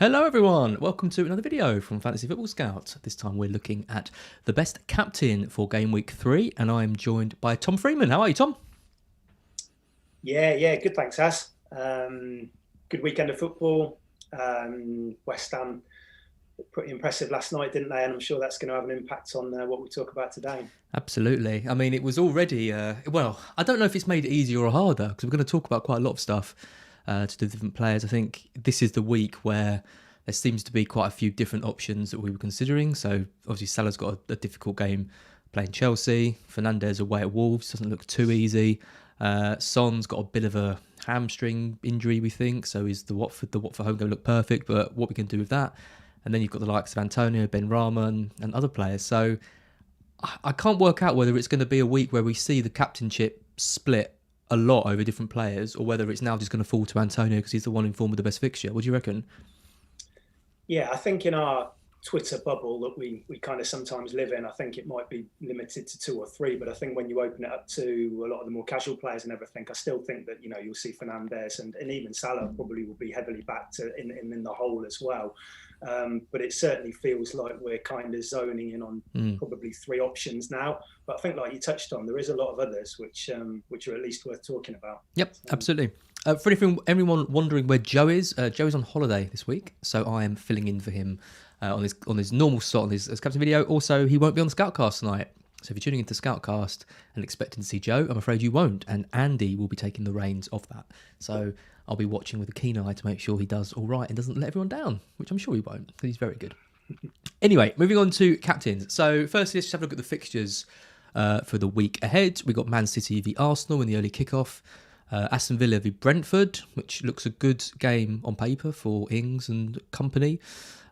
Hello everyone, welcome to another video from Fantasy Football Scout. This time we're looking at the best captain for game week 3 and I'm joined by Tom Freeman. How are you, Tom? Yeah, good, thanks, As. Good weekend of football. West Ham, pretty impressive last night, didn't they? And I'm sure that's going to have an impact on what we talk about today. Absolutely. I mean, it was already, well, I don't know if it's made it easier or harder because we're going to talk about quite a lot of stuff to the different players. I think this is the week where there seems to be quite a few different options that we were considering. So obviously Salah's got a difficult game playing Chelsea. Fernandes away at Wolves doesn't look too easy. Son's got a bit of a hamstring injury, we think. So is the Watford home game look perfect? But what we can do with that? And then you've got the likes of Antonio, Ben Rahman and other players. So I can't work out whether it's going to be a week where we see the captainship split a lot over different players or whether it's now just going to fall to Antonio because he's the one in form with the best fixture. What do you reckon? Yeah, I think in our Twitter bubble that we kind of sometimes live in, I think it might be limited to 2 or 3. But I think when you open it up to a lot of the more casual players and everything, I still think that, you'll see Fernandes and even Salah probably will be heavily backed in the hole as well. But it certainly feels like we're kind of zoning in on probably 3 options now. But I think, like you touched on, there is a lot of others which are at least worth talking about. Yep, absolutely. For everyone wondering where Joe is on holiday this week, so I am filling in for him on his normal slot on his captain video. Also, he won't be on the Scoutcast tonight. So if you're tuning into Scoutcast and expecting to see Joe, I'm afraid you won't. And Andy will be taking the reins of that. So I'll be watching with a keen eye to make sure he does all right and doesn't let everyone down, which I'm sure he won't, because he's very good. Anyway, moving on to captains. So firstly, let's just have a look at the fixtures for the week ahead. We've got Man City v Arsenal in the early kickoff. Aston Villa v Brentford, which looks a good game on paper for Ings and company.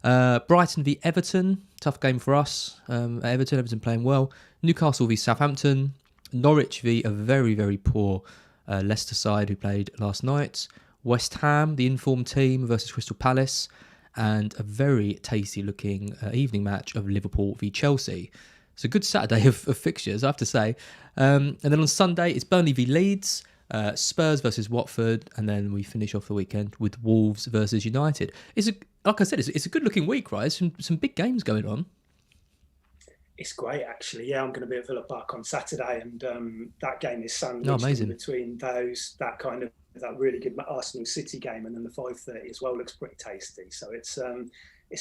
Brighton v Everton, tough game for us. Everton playing well. Newcastle v Southampton. Norwich v a very, very poor Leicester side who played last night. West Ham, the informed team, versus Crystal Palace. And a very tasty looking evening match of Liverpool v Chelsea. It's a good Saturday of fixtures, I have to say. And then on Sunday, it's Burnley v Leeds. Spurs versus Watford, and then we finish off the weekend with Wolves versus United. Like I said, it's a good-looking week, right? Some big games going on. It's great, actually. Yeah, I'm going to be at Villa Park on Saturday, and that game is sandwiched in between that really good Arsenal City game, and then the 5:30 as well looks pretty tasty. So it's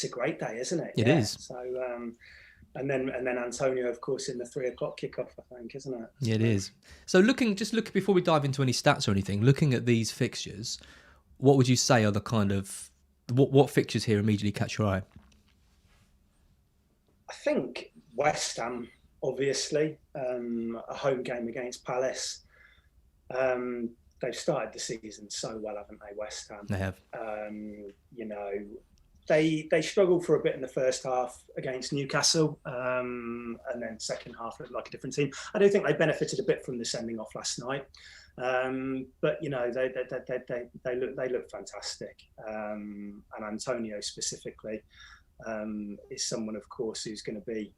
a great day, isn't it? It is. So. And then Antonio, of course, in the 3 o'clock kickoff, I think, isn't it? Yeah, it is. So look before we dive into any stats or anything, looking at these fixtures, what would you say are the kind of what fixtures here immediately catch your eye? I think West Ham, obviously, a home game against Palace. They've started the season so well, haven't they, West Ham? They have. They struggled for a bit in the first half against Newcastle, and then second half looked like a different team. I do think they benefited a bit from the sending off last night, but they look fantastic. And Antonio specifically is someone, of course, who's going to be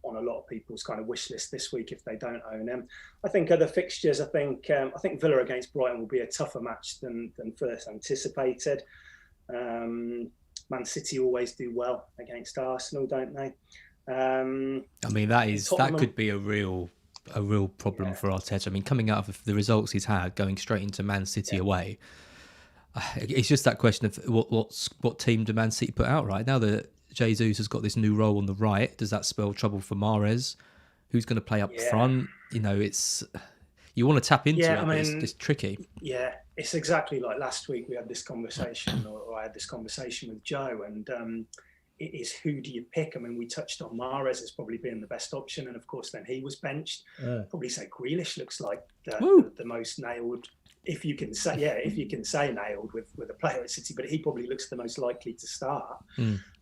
on a lot of people's kind of wish list this week if they don't own him. I think other fixtures. I think Villa against Brighton will be a tougher match than first anticipated. Man City always do well against Arsenal, don't they? I mean, that could be a real problem for Arteta. I mean, coming out of the results he's had, going straight into Man City away, it's just that question of what team do Man City put out right now that Jesus has got this new role on the right. Does that spell trouble for Mahrez? Who's going to play up front? It's. You want to tap into it, but it's tricky. Yeah, it's exactly like last week we had this conversation, or I had this conversation with Joe, and it is who do you pick? I mean, we touched on Mahrez as probably being the best option, and of course then he was benched. Probably say Grealish looks like the most nailed, if you can say nailed with a player at City, but he probably looks the most likely to start.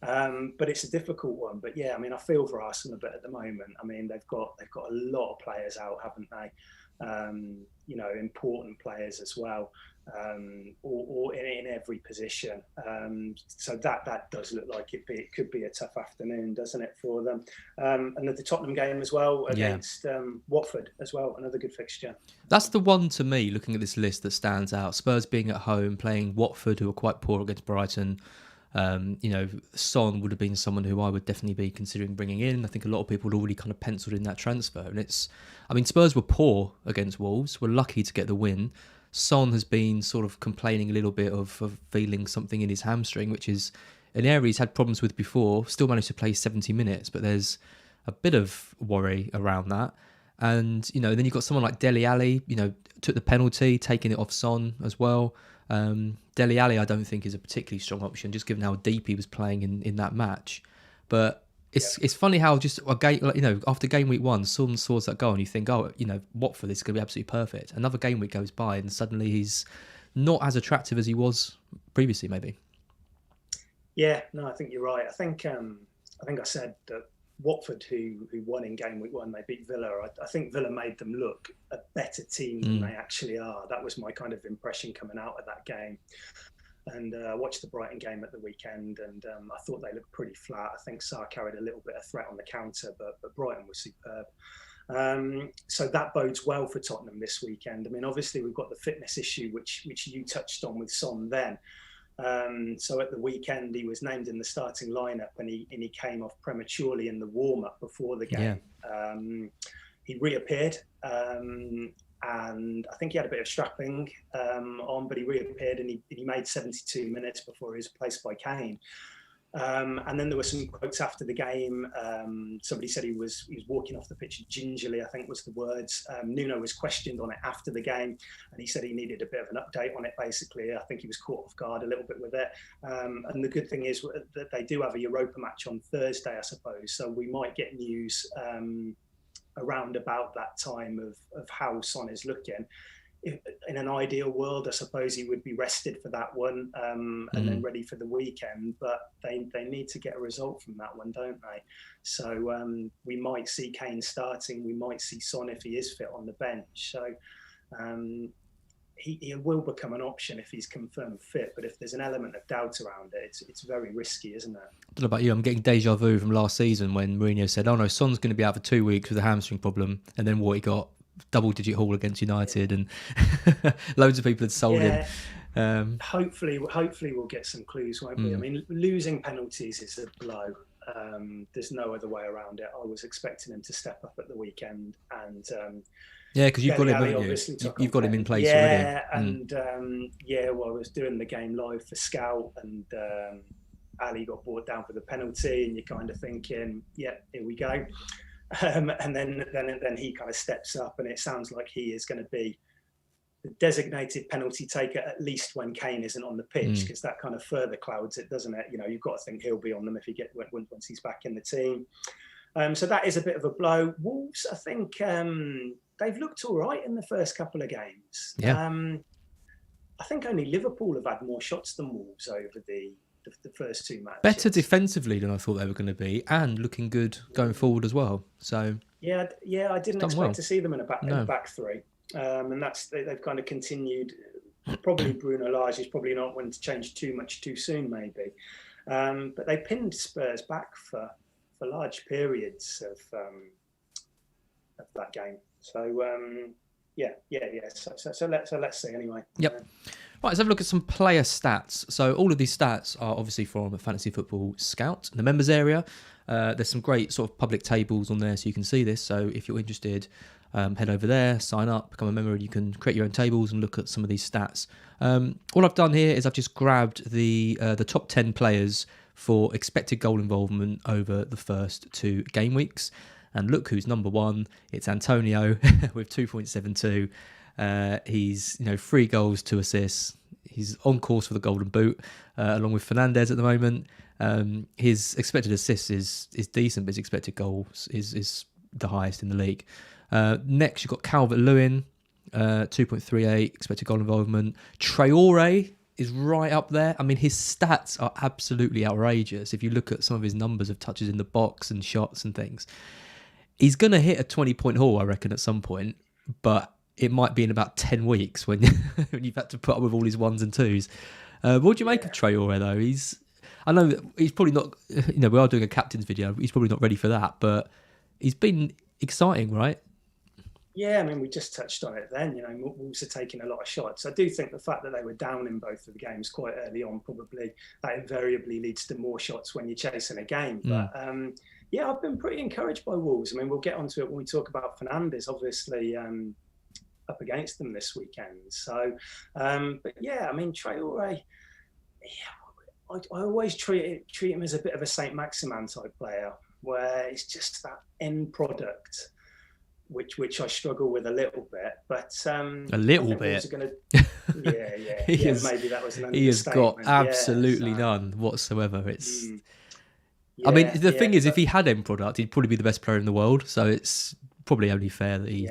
But it's a difficult one. But yeah, I mean, I feel for Arsenal a bit at the moment. I mean, they've got a lot of players out, haven't they? Important players as well. or in every position. So that does look like it could be a tough afternoon, doesn't it, for them? And the Tottenham game as well against Watford as well, another good fixture. That's the one to me, looking at this list, that stands out. Spurs being at home, playing Watford, who are quite poor against Brighton. Son would have been someone who I would definitely be considering bringing in. I think a lot of people had already kind of penciled in that transfer. And Spurs were poor against Wolves, were lucky to get the win. Son has been sort of complaining a little bit of feeling something in his hamstring, which is an area he's had problems with before. Still managed to play 70 minutes, but there's a bit of worry around that. And, then you've got someone like Dele Alli, took the penalty, taking it off Son as well. Dele Alli, I don't think, is a particularly strong option, just given how deep he was playing in that match. But it's funny how just a game, after game week 1, Son scores that goal and you think, Watford, this is going to be absolutely perfect. Another game week goes by and suddenly he's not as attractive as he was previously, maybe. Yeah, no, I think you're right. I think I said that Watford, who won in game week 1, they beat Villa. I think Villa made them look a better team than they actually are. That was my kind of impression coming out of that game. And I watched the Brighton game at the weekend, and I thought they looked pretty flat. I think Sarr carried a little bit of threat on the counter, but Brighton was superb. So that bodes well for Tottenham this weekend. I mean, obviously we've got the fitness issue, which you touched on with Son then. So at the weekend, he was named in the starting lineup, and he came off prematurely in the warm-up before the game. Yeah. He reappeared, and I think he had a bit of strapping on, but he reappeared and he made 72 minutes before he was replaced by Kane. And then there were some quotes after the game. Somebody said he was walking off the pitch gingerly, I think was the words. Nuno was questioned on it after the game, and he said he needed a bit of an update on it, basically. I think he was caught off guard a little bit with it. And the good thing is that they do have a Europa match on Thursday, I suppose. So we might get news around about that time of how Son is looking. In an ideal world, I suppose he would be rested for that one and then ready for the weekend. But they need to get a result from that one, don't they? So we might see Kane starting. We might see Son if he is fit on the bench. So he will become an option if he's confirmed fit. But if there's an element of doubt around it, it's very risky, isn't it? I don't know about you. I'm getting deja vu from last season when Mourinho said, "Oh no, Son's going to be out for 2 weeks with a hamstring problem," and then what he got. Double-digit haul against United, and loads of people had sold him. Hopefully we'll get some clues, won't we? I mean, losing penalties is a blow. There's no other way around it. I was expecting him to step up at the weekend, and because you've got him, you've got him in place already. Yeah, and well, I was doing the game live for Scout, and Ali got brought down for the penalty, and you're kind of thinking, yeah, here we go. And then he kind of steps up, and it sounds like he is going to be the designated penalty taker, at least when Kane isn't on the pitch, because that kind of further clouds it, doesn't it? You've got to think he'll be on them if once he's back in the team. So that is a bit of a blow. Wolves, I think they've looked all right in the first couple of games. Yeah. I think only Liverpool have had more shots than Wolves over the first 2 matches. Better defensively than I thought they were going to be, and looking good going forward as well. So yeah, I didn't expect to see them in a back three, and they've kind of continued. Probably Bruno Lage is probably not one to change too much too soon, maybe, but they pinned Spurs back for large periods of that game. So So let's see anyway. Yep. Right, let's have a look at some player stats. So all of these stats are obviously from Fantasy Football Scout, the members area. There's some great sort of public tables on there so you can see this. So if you're interested, head over there, sign up, become a member, and you can create your own tables and look at some of these stats. All I've done here is I've just grabbed the top 10 players for expected goal involvement over the first 2 game weeks. And look who's number 1. It's Antonio with 2.72. He's 3 goals, 2 assists. He's on course for the Golden Boot, along with Fernandes at the moment. His expected assists is decent, but his expected goals is the highest in the league. Next, you've got Calvert-Lewin, 2.38 expected goal involvement. Traore is right up there. I mean, his stats are absolutely outrageous. If you look at some of his numbers of touches in the box and shots and things, he's going to hit a 20-point haul, I reckon, at some point. But it might be in about 10 weeks when, when you've had to put up with all his ones and twos. What do you make of Traore, though? I know that he's probably not, we are doing a captain's video. He's probably not ready for that, but he's been exciting, right? Yeah, I mean, we just touched on it then. Wolves are taking a lot of shots. I do think the fact that they were down in both of the games quite early on, probably that invariably leads to more shots when you're chasing a game. But yeah, I've been pretty encouraged by Wolves. I mean, we'll get onto it when we talk about Fernandes, obviously up against them this weekend. So, but yeah, I mean, Traore, I always treat him as a bit of a Saint Maximin type player, where it's just that end product, which I struggle with a little bit. But a little bit. Maybe that was an understatement. He has got absolutely none whatsoever. It's. I mean, the thing is, if he had end product, he'd probably be the best player in the world. So it's probably only fair that he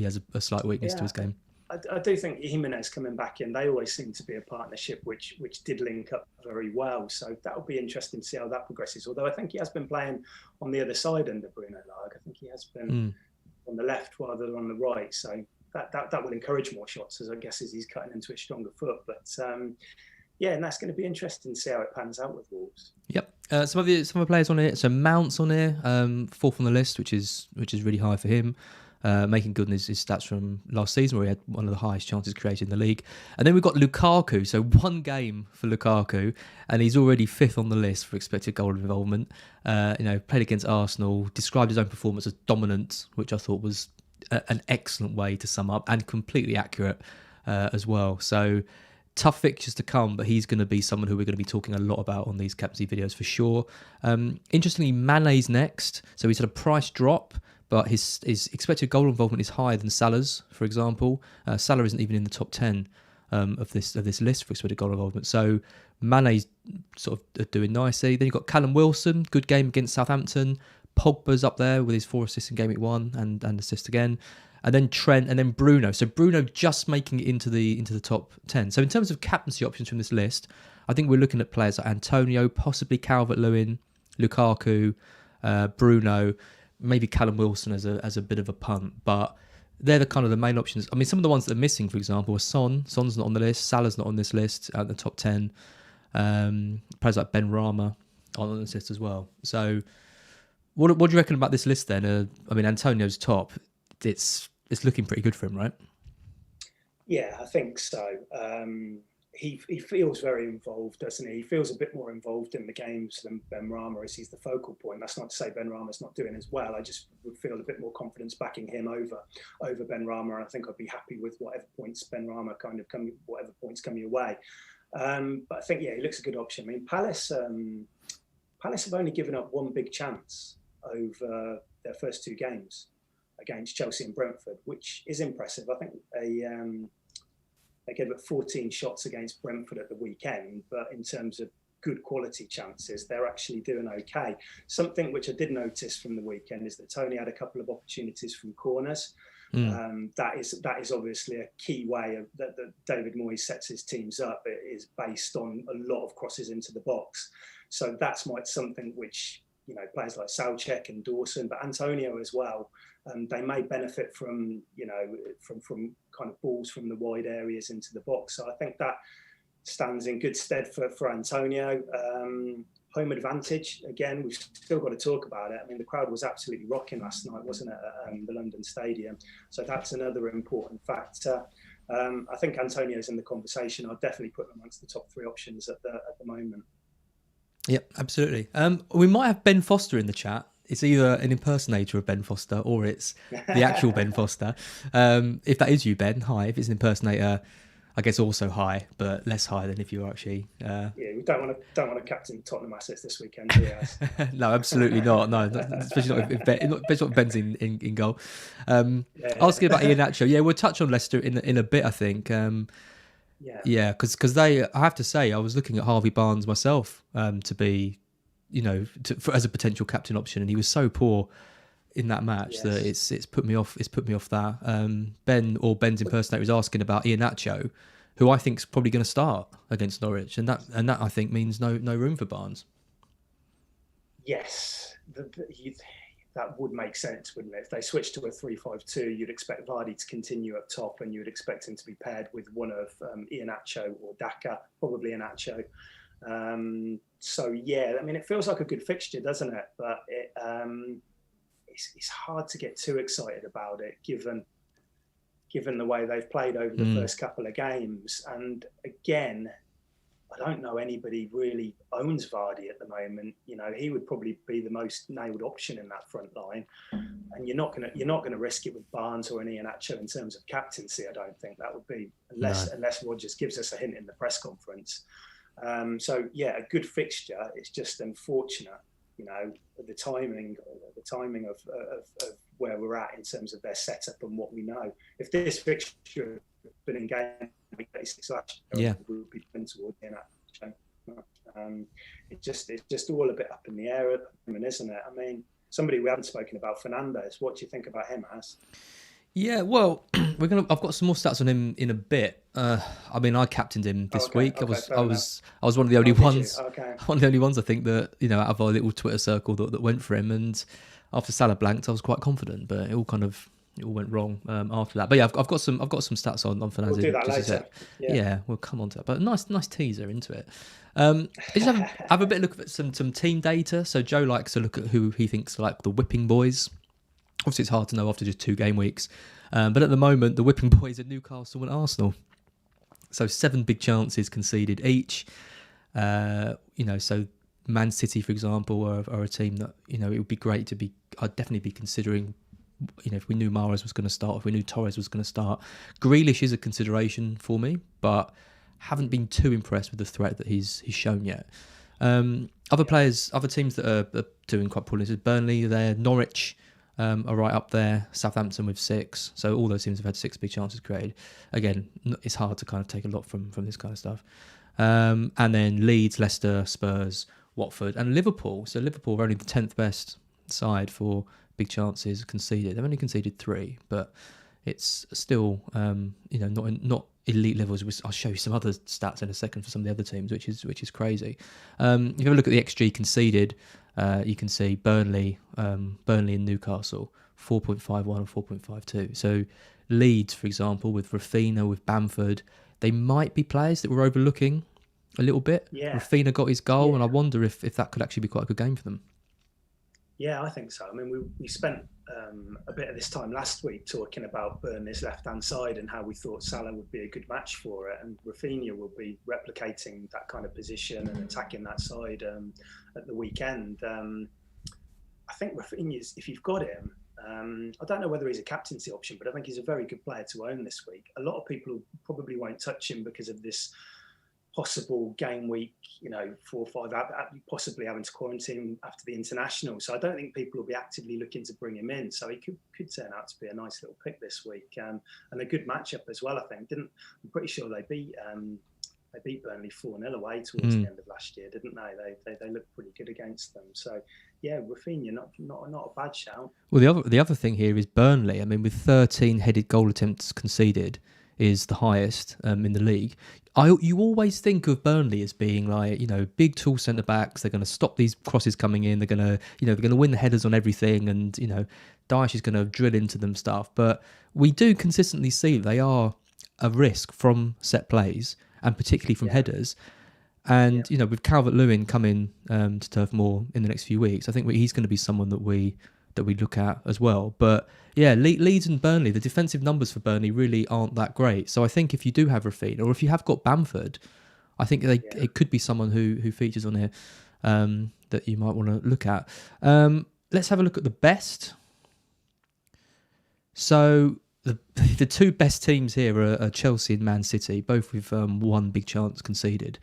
has a slight weakness to his game. I do think Jimenez coming back in, they always seem to be a partnership which did link up very well. So that'll be interesting to see how that progresses. Although I think he has been playing on the other side under Bruno Lage. I think he has been on the left rather than on the right. So that will encourage more shots, as I guess, as he's cutting into a stronger foot. But yeah, and that's going to be interesting to see how it pans out with Wolves. Yep. Some of the players on here. So Mount's on here, fourth on the list, which is really high for him. Making good in his stats from last season, where he had one of the highest chances created in the league. And then we've got Lukaku, so one game for Lukaku, and he's already fifth on the list for expected goal involvement. Played against Arsenal, described his own performance as dominant, which I thought was an excellent way to sum up, and completely accurate as well. So tough fixtures to come, but he's going to be someone who we're going to be talking a lot about on these Captaincy videos for sure. Interestingly, Mane's next, so he's had a price drop, but his expected goal involvement is higher than Salah's, for example. Salah isn't even in the top 10 of this list for expected goal involvement. So Mane's sort of doing nicely. Then you've got Callum Wilson, good game against Southampton. Pogba's up there with his 4 assists in Gameweek 1 and assist again. And then Trent and then Bruno. So Bruno just making it into the top 10. So in terms of captaincy options from this list, I think we're looking at players like Antonio, possibly Calvert-Lewin, Lukaku, Bruno, maybe Callum Wilson as a bit of a punt, but they're the kind of the main options. I mean, some of the ones that are missing, for example, are Son's not on the list, Salah's not on this list at the top 10. Players like Ben Rama on this list as well. So what do you reckon about this list then? I mean, Antonio's top. It's looking pretty good for him, right? Yeah, I think so. He feels very involved, doesn't he? He feels a bit more involved in the games than Ben Rama, as he's the focal point. That's not to say Ben Rama's not doing as well. I just would feel a bit more confidence backing him over Ben Rama, and I think I'd be happy with whatever points Ben Rama whatever points come your way. But I think he looks a good option. I mean, Palace have only given up one big chance over their first 2 games against Chelsea and Brentford, which is impressive. I think they gave up 14 shots against Brentford at the weekend, but in terms of good quality chances, they're actually doing okay. Something which I did notice from the weekend is that Tony had a couple of opportunities from corners. That is obviously a key way that David Moyes sets his teams up. It is based on a lot of crosses into the box. So that's something which, players like Soucek and Dawson, but Antonio as well, they may benefit from kind of balls from the wide areas into the box. So I think that stands in good stead for Antonio. Home advantage, again, we've still got to talk about it. I mean, the crowd was absolutely rocking last night, wasn't it, at the London Stadium? So that's another important factor. I think Antonio's in the conversation. I'll definitely put him amongst the top 3 options at the moment. Yep, absolutely. We might have Ben Foster in the chat. It's either an impersonator of Ben Foster or it's the actual Ben Foster. If that is you, Ben, hi. If it's an impersonator, I guess also high, but less high than if you were actually. Yeah, we don't want to captain Tottenham assets this weekend, do we? No, absolutely not. No, especially not if Ben's in goal. Asking about Iheanacho. Yeah, we'll touch on Leicester in a bit, I think. Yeah, because I have to say, I was looking at Harvey Barnes myself to be, as a potential captain option, and he was so poor in that match that it's put me off. It's put me off that. Ben's impersonator is asking about Iheanacho, who I think is probably going to start against Norwich, and that I think means no room for Barnes. Yes, that would make sense, wouldn't it? If they switch to a 3-5-2, you'd expect Vardy to continue up top, and you'd expect him to be paired with one of Iheanacho or Daka, probably Iheanacho. So yeah, I mean, it feels like a good fixture, doesn't it? But it's hard to get too excited about it, given the way they've played over the first couple of games. And again, I don't know anybody really owns Vardy at the moment. You know, he would probably be the most nailed option in that front line. And you're not gonna risk it with Barnes or an Iheanacho in terms of captaincy. I don't think that would be, unless Rodgers gives us a hint in the press conference. So yeah, a good fixture. It's just unfortunate, you know, the timing of where we're at in terms of their setup and what we know. If this fixture had been in game week 36 last year, we would be playing toward the end. It's just all a bit up in the air at the moment, isn't it? I mean, somebody we haven't spoken about, Fernandes. What do you think about him, As? Yeah, well, I've got some more stats on him in a bit. I mean, I captained him this week. I was one of the only ones. One of the only ones I think that, you know, out of our little Twitter circle that went for him. And after Salah blanked, I was quite confident, but it all went wrong after that. But yeah, I've got some stats on Fernandes. We'll do that later. Yeah, we'll come on to that. But nice teaser into it. Just have a bit of look at some team data. So Joe likes to look at who he thinks are like the whipping boys. Obviously, it's hard to know after just 2 game weeks. But at the moment, the whipping boys are Newcastle and Arsenal. So 7 big chances conceded each. You know, so Man City, for example, are a team that, you know, it would be great to be. I'd definitely be considering. You know, if we knew Mahrez was going to start, if we knew Torres was going to start, Grealish is a consideration for me, but haven't been too impressed with the threat that he's shown yet. Other players, other teams that are doing quite poorly is Burnley. There, Norwich. Are right up there. Southampton with 6. So all those teams have had 6 big chances created. Again, it's hard to kind of take a lot from this kind of stuff. And then Leeds, Leicester, Spurs, Watford, and Liverpool. So Liverpool are only the 10th best side for big chances conceded. They've only conceded 3, but it's still you know, not elite levels. I'll show you some other stats in a second for some of the other teams, which is crazy. If you have a look at the XG conceded, you can see Burnley and Newcastle 4.51 and 4.52. So Leeds, for example, with Rafinha, with Bamford, they might be players that we're overlooking a little bit. Yeah. Rafinha got his goal, and I wonder if that could actually be quite a good game for them. Yeah, I think so. I mean, we spent a bit of this time last week talking about Burnley's left-hand side and how we thought Salah would be a good match for it, and Rafinha will be replicating that kind of position and attacking that side at the weekend. I think Rafinha's, if you've got him, I don't know whether he's a captaincy option, but I think he's a very good player to own this week. A lot of people probably won't touch him because of this possible game week, you know, 4 or 5, possibly having to quarantine after the international. So I don't think people will be actively looking to bring him in. So he could turn out to be a nice little pick this week, and a good matchup as well. I think. I'm pretty sure they beat Burnley 4-0 away towards the end of last year, didn't they? They looked pretty good against them. So yeah, Rafinha, not a bad shout. Well, the other thing here is Burnley. I mean, with 13 headed goal attempts conceded, is the highest in the league. You always think of Burnley as being like, you know, big tall centre backs. They're going to stop these crosses coming in. They're going to win the headers on everything, and you know, Daesh is going to drill into them stuff. But we do consistently see they are a risk from set plays, and particularly from headers. And you know, with Calvert-Lewin coming to Turf Moor in the next few weeks, I think he's going to be someone that we look at as well. But yeah, Leeds and Burnley, the defensive numbers for Burnley really aren't that great. So I think if you do have Rafinha, or if you have got Bamford, I think it could be someone who features on here that you might want to look at. Let's have a look at the best. So the 2 best teams here are Chelsea and Man City, both with 1 big chance conceded.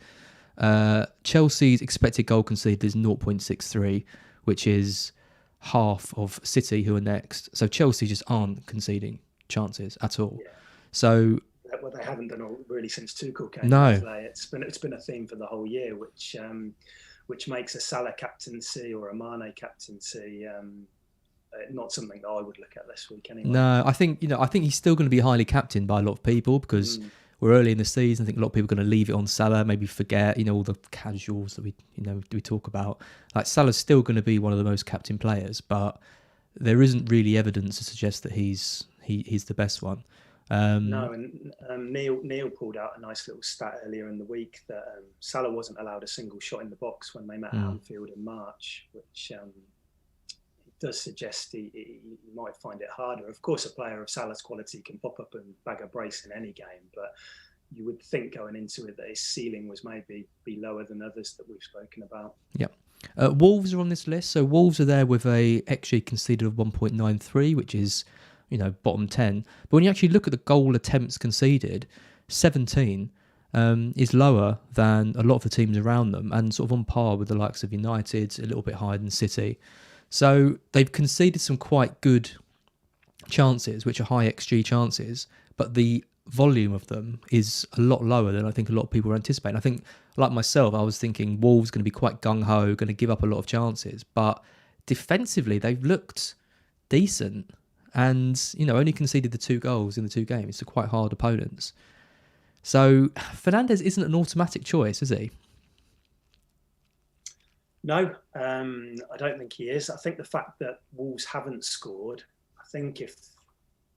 Chelsea's expected goal conceded is 0.63, which is half of City, who are next. So Chelsea just aren't conceding chances at all. Yeah. So they haven't done all really since Tuchel came. No, it's been a theme for the whole year, which makes a Salah captaincy or a Mane captaincy not something that I would look at this week anyway. No, I think he's still going to be highly captained by a lot of people because we're early in the season. I think a lot of people are going to leave it on Salah, maybe forget, all the casuals that we talk about. Like Salah's still going to be one of the most captain players, but there isn't really evidence to suggest that he's the best one. No, and Neil pulled out a nice little stat earlier in the week that Salah wasn't allowed a single shot in the box when they met at Anfield in March, which does suggest he might find it harder. Of course, a player of Salah's quality can pop up and bag a brace in any game, but you would think going into it that his ceiling was maybe be lower than others that we've spoken about. Yep. Wolves are on this list. So Wolves are there with a XG conceded of 1.93, which is, bottom 10. But when you actually look at the goal attempts conceded, 17 is lower than a lot of the teams around them and sort of on par with the likes of United, a little bit higher than City. So they've conceded some quite good chances, which are high XG chances, but the volume of them is a lot lower than I think a lot of people were anticipating. I think, like myself, I was thinking Wolves going to be quite gung-ho, going to give up a lot of chances, but defensively they've looked decent and, only conceded the 2 goals in the 2 games to quite hard opponents. So Fernandes isn't an automatic choice, is he? No, I don't think he is. I think the fact that Wolves haven't scored, I think if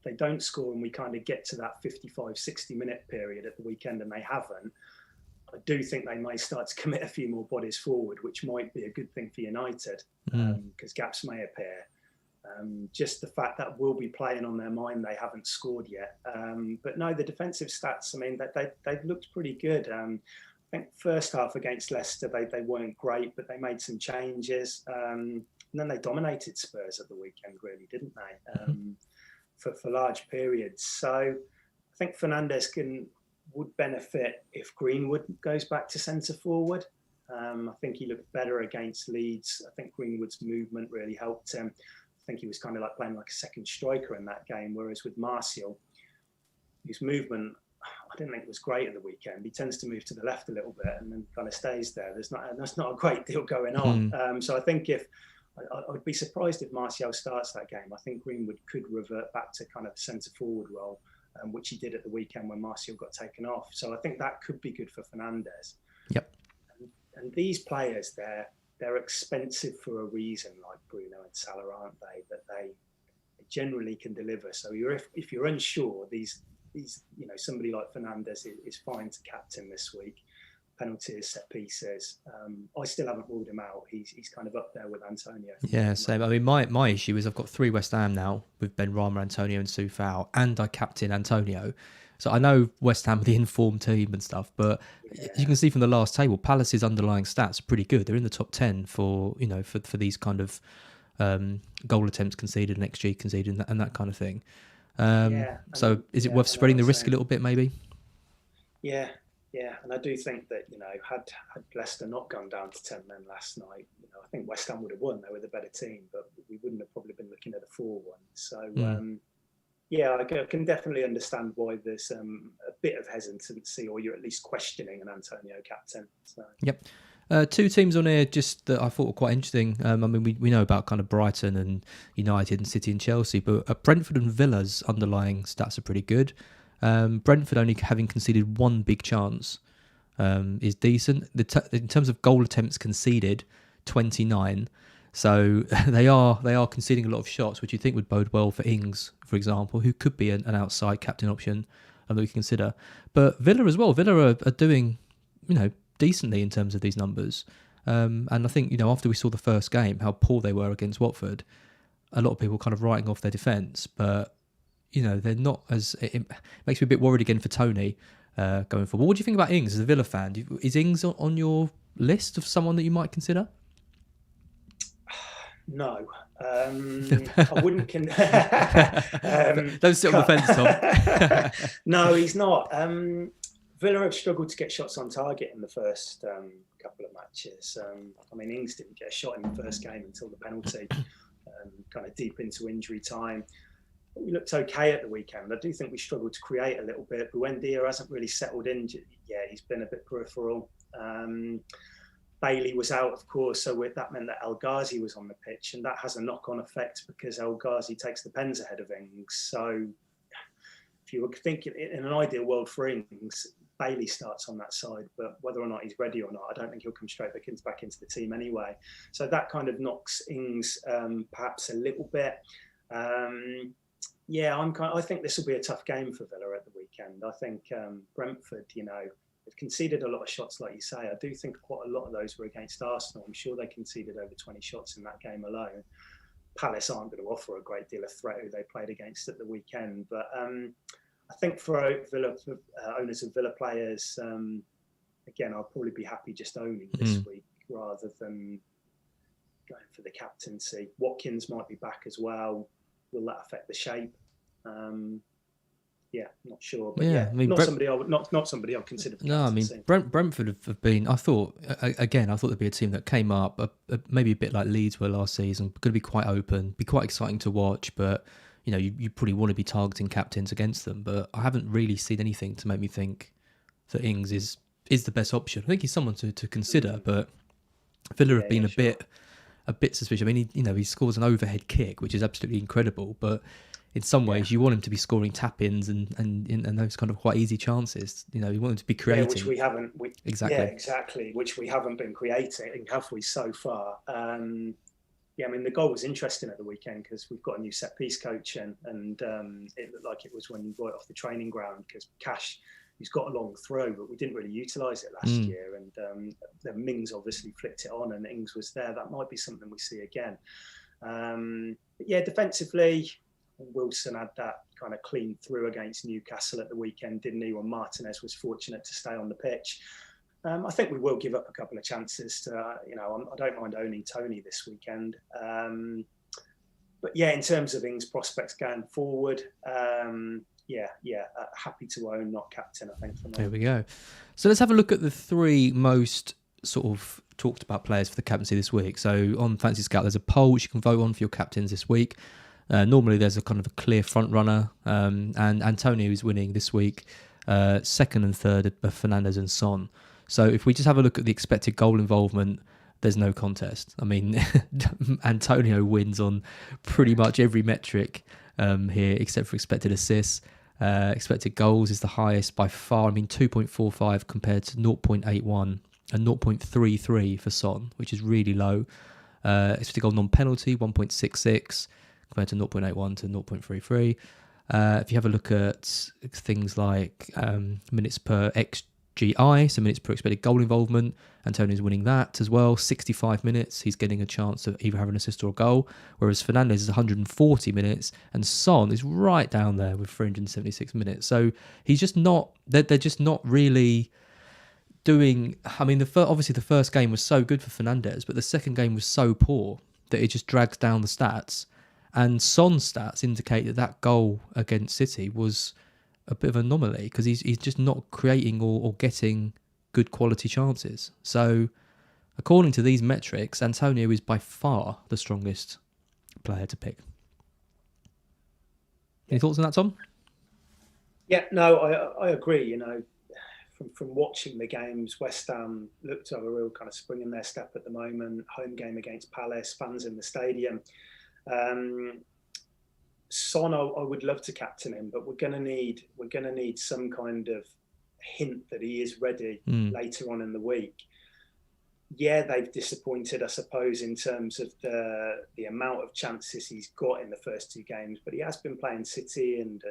they don't score and we kind of get to that 55, 60-minute period at the weekend and they haven't, I do think they may start to commit a few more bodies forward, which might be a good thing for United because gaps may appear. Just the fact that we'll be playing on their mind, they haven't scored yet. But no, the defensive stats, they've looked pretty good. I think first half against Leicester, they weren't great, but they made some changes. And then they dominated Spurs at the weekend, really, didn't they? For large periods. So I think Fernandes would benefit if Greenwood goes back to centre forward. I think he looked better against Leeds. I think Greenwood's movement really helped him. I think he was kind of like playing like a second striker in that game, whereas with Martial, his movement, I didn't think was great at the weekend. He tends to move to the left a little bit and then kind of stays there. There's not a great deal going on. So I think I would be surprised if Martial starts that game. I think Greenwood could revert back to kind of centre forward role, which he did at the weekend when Martial got taken off. So I think that could be good for Fernandes. Yep. And these players, they're expensive for a reason, like Bruno and Salah, aren't they? That they generally can deliver. So if you're unsure, these somebody like Fernandes is fine to captain this week. Penalties, set pieces. I still haven't ruled him out. He's kind of up there with Antonio. Yeah, same. I mean, my issue is I've got 3 West Ham now with Benrahma, Antonio and Soufal, and I captain Antonio. So I know West Ham are the informed team and stuff, but as you can see from the last table, Palace's underlying stats are pretty good. They're in the top 10 for these kind of goal attempts conceded and XG conceded and that kind of thing. So is it worth spreading the risk a little bit, maybe? Yeah, and I do think that, had Leicester not gone down to 10 men last night, I think West Ham would have won. They were the better team, but we wouldn't have probably been looking at a 4-1. So, I can definitely understand why there's a bit of hesitancy, or you're at least questioning an Antonio captain. So. Yep. 2 teams on here just that I thought were quite interesting. We know about kind of Brighton and United and City and Chelsea, but Brentford and Villa's underlying stats are pretty good. Brentford only having conceded 1 big chance is decent. In terms of goal attempts conceded, 29. So they are conceding a lot of shots, which you think would bode well for Ings, for example, who could be an outside captain option that we consider. But Villa as well. Villa are doing, decently in terms of these numbers. And I think, after we saw the first game, how poor they were against Watford, a lot of people kind of writing off their defence, but they're not as... It makes me a bit worried again for Tony going forward. What do you think about Ings as a Villa fan? Is Ings on your list of someone that you might consider? No. I wouldn't... Don't sit on the fence, Tom. No, he's not. Villa have struggled to get shots on target in the first couple of matches. Ings didn't get a shot in the first game until the penalty, kind of deep into injury time. We looked okay at the weekend. I do think we struggled to create a little bit. Buendia hasn't really settled in yet. He's been a bit peripheral. Bailey was out, of course, so that meant that El Ghazi was on the pitch, and that has a knock-on effect because El Ghazi takes the pens ahead of Ings. So if you were thinking in an ideal world for Ings, Bailey starts on that side, but whether or not he's ready or not, I don't think he'll come straight back into the team anyway. So that kind of knocks Ings perhaps a little bit. I think this will be a tough game for Villa at the weekend. I think Brentford, they've conceded a lot of shots, like you say. I do think quite a lot of those were against Arsenal. I'm sure they conceded over 20 shots in that game alone. Palace aren't going to offer a great deal of threat who they played against at the weekend. But I think for Villa, owners of Villa players, again, I'll probably be happy just owning this week rather than going for the captaincy. Watkins might be back as well. Will that affect the shape? Not sure. But I mean, somebody I would not somebody I'd consider. No, I mean Brentford have been. I thought they'd be a team that came up maybe a bit like Leeds were last season. Going to be quite open, be quite exciting to watch. But you probably want to be targeting captains against them. But I haven't really seen anything to make me think that Ings is the best option. I think he's someone to consider, but Villa have been a bit suspicious. I mean, he scores an overhead kick, which is absolutely incredible, but in some ways you want him to be scoring tap-ins and those kind of quite easy chances. You want him to be creating. Which we haven't. Exactly. Yeah, exactly. Which we haven't been creating, have we, so far? I mean, the goal was interesting at the weekend because we've got a new set-piece coach and it looked like it was when you brought it off the training ground because Cash, he's got a long throw, but we didn't really utilise it last year. And then Mings obviously flicked it on and Ings was there. That might be something we see again. Defensively, Wilson had that kind of clean through against Newcastle at the weekend, didn't he? When Martinez was fortunate to stay on the pitch. I think we will give up a couple of chances to, I don't mind owning Tony this weekend. But in terms of Ings prospects going forward, happy to own, not captain, I think, for me. There we go. So let's have a look at the three most sort of talked about players for the captaincy this week. So on Fantasy Scout, there's a poll which you can vote on for your captains this week. Normally there's a kind of a clear front runner, and Antonio is winning this week. Second and third are Fernandes and Son. So if we just have a look at the expected goal involvement, there's no contest. I mean, Antonio wins on pretty much every metric here except for expected assists. Expected goals is the highest by far. I mean, 2.45 compared to 0.81 and 0.33 for Son, which is really low. Expected goal non-penalty, 1.66 compared to 0.81 to 0.33. If you have a look at things like minutes per XGI, so minutes per expected goal involvement, Antonio's winning that as well. 65 minutes, he's getting a chance to either have an assist or a goal, whereas Fernandes is 140 minutes, and Son is right down there with 376 minutes. So he's just not, they're just not really doing, I mean, obviously the first game was so good for Fernandes, but the second game was so poor that it just drags down the stats. And Son's stats indicate that goal against City was a bit of an anomaly because he's just not creating or getting good quality chances. So according to these metrics, Antonio is by far the strongest player to pick. Any thoughts on that, Tom? Yeah, no, I agree. From watching the games, West Ham look to have a real kind of spring in their step at the moment. Home game against Palace, fans in the stadium. Son, I would love to captain him, but we're going to need some kind of hint that he is ready later on in the week. Yeah, they've disappointed, I suppose, in terms of the amount of chances he's got in the first two games, but he has been playing City and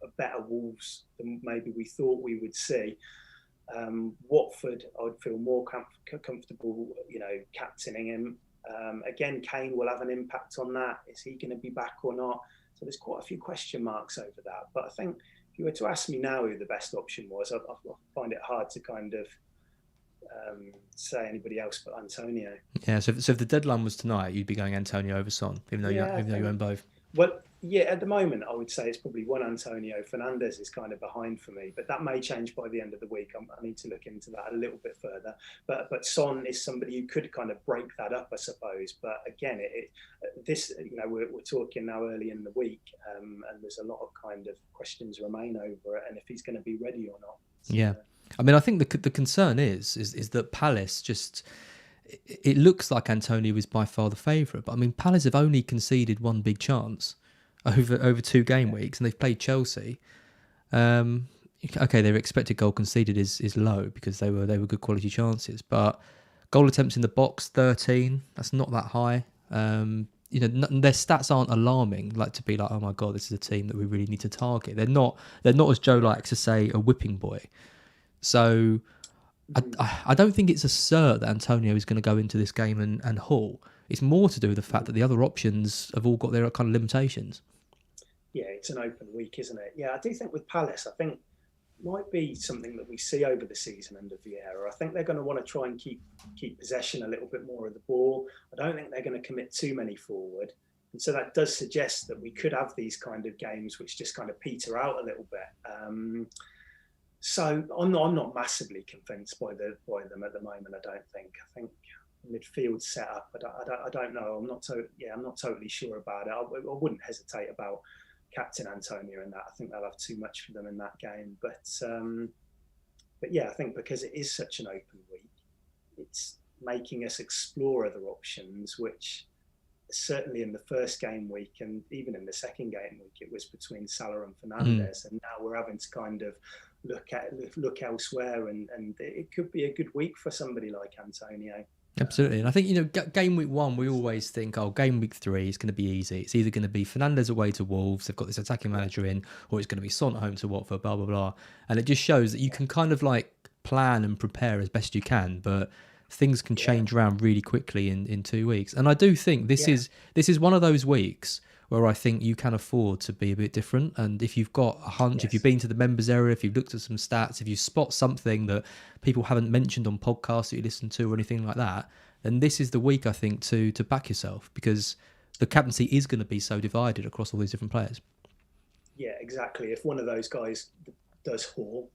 a better Wolves than maybe we thought we would see. Watford, I would feel more comfortable, captaining him. Again, Kane will have an impact on that. Is he going to be back or not? So there's quite a few question marks over that. But I think if you were to ask me now who the best option was, I find it hard to kind of say anybody else but Antonio. Yeah, so if the deadline was tonight, you'd be going Antonio over Son, even though you own both. Well, yeah, at the moment, I would say it's probably one Antonio. Fernandes is kind of behind for me, but that may change by the end of the week. I need to look into that a little bit further. But Son is somebody who could kind of break that up, I suppose. But again, we're talking now early in the week, and there's a lot of kind of questions remain over it, and if he's going to be ready or not. So, yeah, I mean, I think the concern is that Palace just. It looks like Antonio is by far the favourite, but I mean, Palace have only conceded one big chance over 2 game weeks, and they've played Chelsea. okay, their expected goal conceded is low because they were good quality chances, but goal attempts in the box 13. That's not that high. Their stats aren't alarming, like to be like, oh my god, this is a team that we really need to target. They're not as Joe likes to say, a whipping boy. So I don't think it's a cert that Antonio is going to go into this game and haul. It's more to do with the fact that the other options have all got their kind of limitations. Yeah, it's an open week, isn't it? Yeah, I do think with Palace, I think might be something that we see over the season under Vieira. I think they're going to want to try and keep possession a little bit more of the ball. I don't think they're going to commit too many forward. And so that does suggest that we could have these kind of games which just kind of peter out a little bit. So I'm not massively convinced by them at the moment. I don't think. I think midfield setup. I don't know. I'm not totally sure about it. I wouldn't hesitate about captain Antonio in that. I think they'll have too much for them in that game. But yeah, I think because it is such an open week, it's making us explore other options, which certainly in the first game week and even in the second game week, it was between Salah and Fernandes. And now we're having to kind of look elsewhere, and it could be a good week for somebody like Antonio. Absolutely. And I think, game week 1, we always think, game week 3 is going to be easy. It's either going to be Fernandes away to Wolves, they've got this attacking manager in, or it's going to be Son at home to Watford, blah, blah, blah. And it just shows that you can kind of like plan and prepare as best you can, but things can change around really quickly in 2 weeks. And I do think this is one of those weeks where I think you can afford to be a bit different. And if you've got a hunch, if you've been to the members area, if you've looked at some stats, if you spot something that people haven't mentioned on podcasts that you listen to or anything like that, then this is the week, I think, to back yourself, because the captaincy is going to be so divided across all these different players. Yeah, exactly. If one of those guys does haul,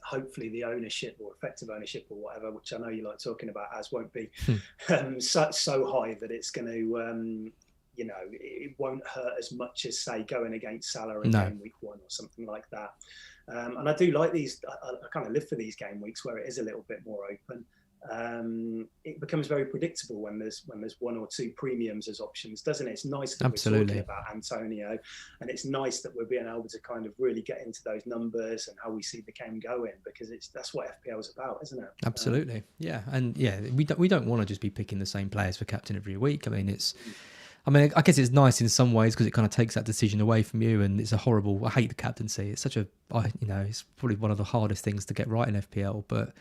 hopefully the ownership or effective ownership or whatever, which I know you like talking about, won't be so high that it's going to... it won't hurt as much as, say, going against Salah in game week 1 or something like that. And I do like these. I kind of live for these game weeks where it is a little bit more open. It becomes very predictable when there's 1 or 2 premiums as options, doesn't it? It's nice that we're talking about Antonio, and it's nice that we're being able to kind of really get into those numbers and how we see the game going, because that's what FPL is about, isn't it? Absolutely, yeah. And we don't want to just be picking the same players for captain every week. I guess it's nice in some ways because it kind of takes that decision away from you, and it's I hate the captaincy. It's it's probably one of the hardest things to get right in FPL, but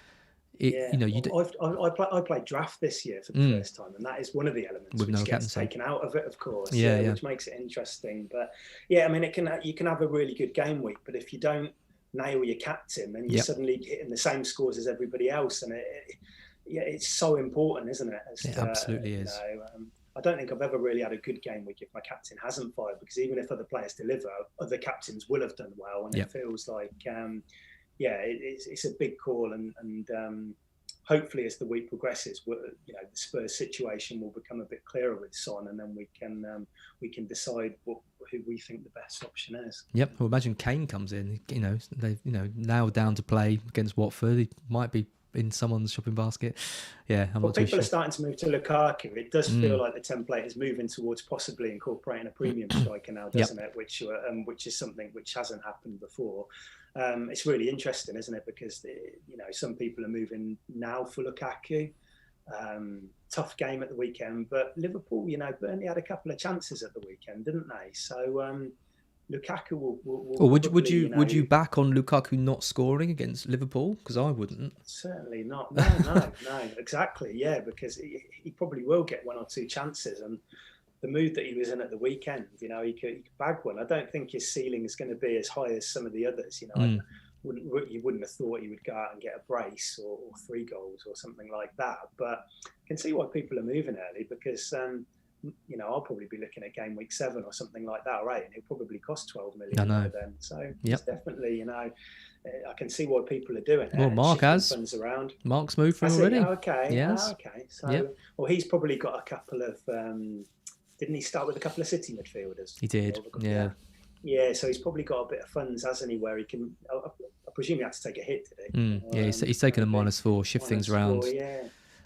I played draft this year for the first time, and that is one of the elements which gets taken out of it, of course, which makes it interesting. But you can have a really good game week, but if you don't nail your captain, then you're suddenly hitting the same scores as everybody else, and it's so important, isn't it? It absolutely is. I don't think I've ever really had a good game week if my captain hasn't fired, because even if other players deliver, other captains will have done well, and it feels like it's a big call, and hopefully as the week progresses, the Spurs situation will become a bit clearer with Son, and then we can decide who we think the best option is. Yep. Well, imagine Kane comes in. They now down to play against Watford. He might be in someone's shopping basket. Yeah, I'm not too sure. People are starting to move to Lukaku. It does feel like the template is moving towards possibly incorporating a premium striker now, doesn't it? Which is something which hasn't happened before. It's really interesting, isn't it? Because some people are moving now for Lukaku. Tough game at the weekend, but Liverpool, Burnley had a couple of chances at the weekend, didn't they? So Lukaku will would you back on Lukaku not scoring against Liverpool? Because I wouldn't. Certainly not. No, exactly. Yeah, because he probably will get 1 or 2 chances, and the mood that he was in at the weekend, he could bag one. I don't think his ceiling is going to be as high as some of the others. You wouldn't have thought he would go out and get a brace or 3 goals or something like that. But I can see why people are moving early, because I'll probably be looking at game week 7 or something like that, right? And it'll probably cost 12 million by then. So it's definitely, I can see why people are doing it. Well, Mark has. Funds around. Mark's moved for him already. Okay. Yes. Okay. So, well, he's probably got a couple of. Didn't he start with a couple of City midfielders? He did. Yeah. Yeah. So he's probably got a bit of funds, hasn't he? Where he can. I presume he had to take a hit today. Yeah. He's taken a -4, shift things around.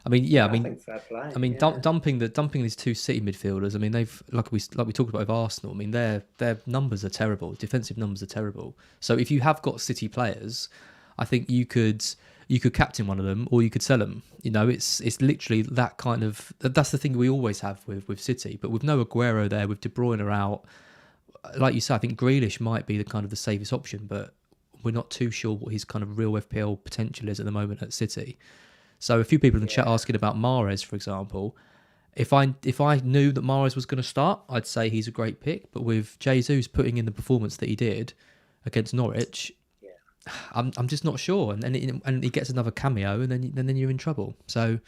I mean, yeah, I think fair play. I mean, dumping these two City midfielders. I mean, they've like we talked about with Arsenal. I mean, their numbers are terrible. Defensive numbers are terrible. So if you have got City players, I think you could captain one of them, or you could sell them. You know, it's literally that kind of. That's the thing we always have with City, but with no Aguero there, with De Bruyne out, like you said, I think Grealish might be the kind of the safest option, but we're not too sure what his kind of real FPL potential is at the moment at City. So a few people in the chat asking about Mahrez, for example. If I knew that Mahrez was going to start, I'd say he's a great pick. But with Jesus putting in the performance that he did against Norwich, I'm just not sure. And he gets another cameo, and then you're in trouble. So.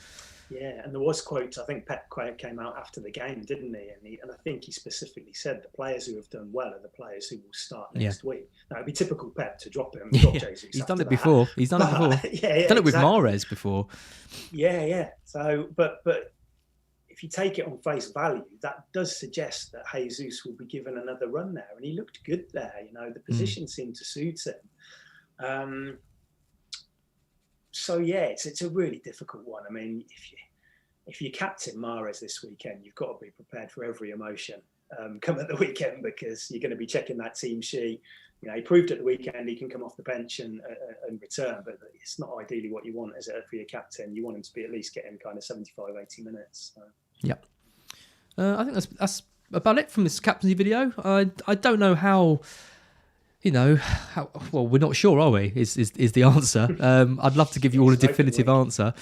Yeah, and there was quotes. I think Pep came out after the game, didn't he? And I think he specifically said the players who have done well are the players who will start next week. Now it'd be typical Pep to drop him. Jesus He's done it before. He's done it before. He's done it with Mahrez before. Yeah. So, but if you take it on face value, that does suggest that Jesus will be given another run there, and he looked good there. You know, the position seemed to suit him. So yeah, it's a really difficult one. I mean, if you captain Mahrez this weekend, you've got to be prepared for every emotion come at the weekend, because you're going to be checking that team sheet. You know, he proved at the weekend he can come off the bench and return, but it's not ideally what you want, is it, for your captain? You want him to be at least getting kind of 75, 80 minutes. So. Yeah, I think that's about it from this captaincy video. I don't know how. You know, well, we're not sure, are we? Is the answer? I'd love to give you all a definitive answer.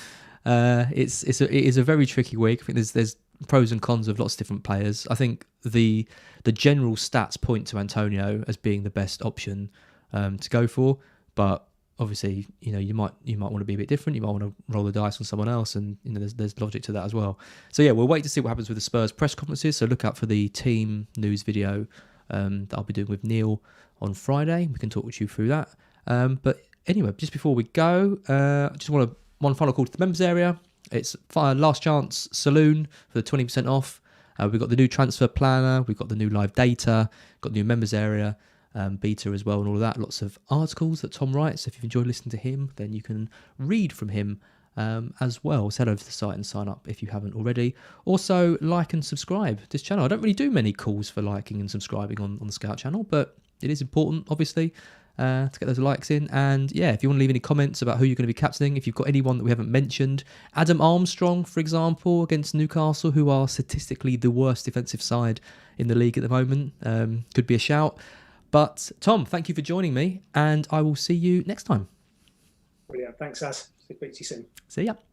It is a very tricky week. I think there's pros and cons of lots of different players. I think the general stats point to Antonio as being the best option to go for, but obviously, you know, you might want to be a bit different. You might want to roll the dice on someone else, and you know, there's logic to that as well. So yeah, we'll wait to see what happens with the Spurs press conferences. So look out for the team news video that I'll be doing with Neil on Friday. We can talk you through that. But anyway, just before we go, I just want one final call to the members area. It's last chance saloon for the 20% off. We've got the new transfer planner. We've got the new live data. Got the new members area beta as well, and all of that. Lots of articles that Tom writes. If you've enjoyed listening to him, then you can read from him as well. So head over to the site and sign up if you haven't already. Also, like and subscribe to this channel. I don't really do many calls for liking and subscribing on the Scout channel, but it is important, obviously, to get those likes in. And yeah, if you want to leave any comments about who you're going to be captaining, if you've got anyone that we haven't mentioned, Adam Armstrong, for example, against Newcastle, who are statistically the worst defensive side in the league at the moment, could be a shout. But Tom, thank you for joining me, and I will see you next time. Brilliant. Thanks, Az. Speak to you soon. See ya.